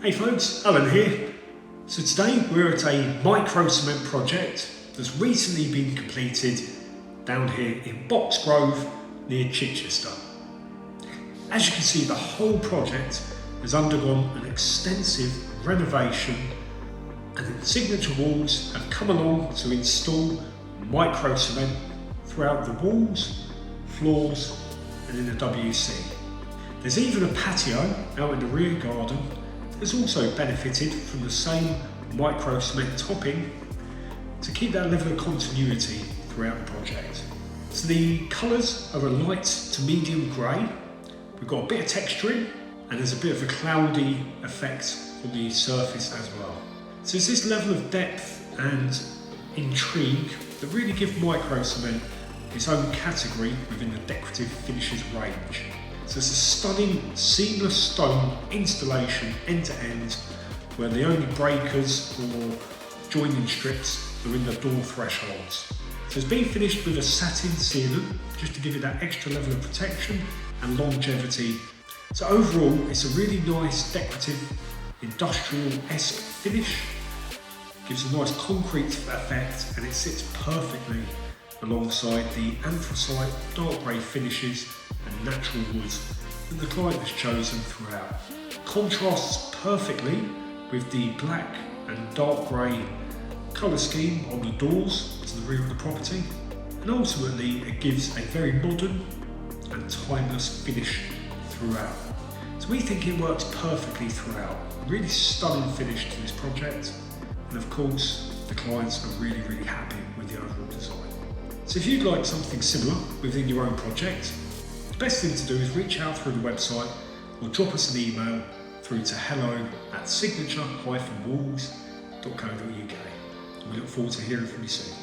Hey folks, Alan here. So today we're at a Microcement project that's recently been completed down here in Boxgrove near Chichester. As you can see, the whole project has undergone an extensive renovation and the signature walls have come along to install Microcement throughout the walls, floors and in the WC. There's even a patio out in the rear garden that's also benefited from the same Microcement topping to keep that level of continuity throughout the project. So the colours are a light to medium grey. We've got a bit of texturing and there's a bit of a cloudy effect on the surface as well. So it's this level of depth and intrigue that really give Microcement its own category within the decorative finishes range. So it's a stunning seamless stone installation end to end where the only breakers or joining strips are in the door thresholds. So it's been finished with a satin sealant just to give it that extra level of protection and longevity. So overall it's a really nice decorative industrial-esque finish. Gives a nice concrete effect and it sits perfectly alongside the anthracite dark grey finishes and natural wood that the client has chosen throughout. Contrasts perfectly with the black and dark grey colour scheme on the doors to the rear of the property, and ultimately it gives a very modern and timeless finish throughout. So we think it works perfectly throughout. Really stunning finish to this project, and of course the clients are really happy with the overall design. So if you'd like something similar within your own project, the best thing to do is reach out through the website or drop us an email through to hello@signature-walls.co.uk. We look forward to hearing from you soon.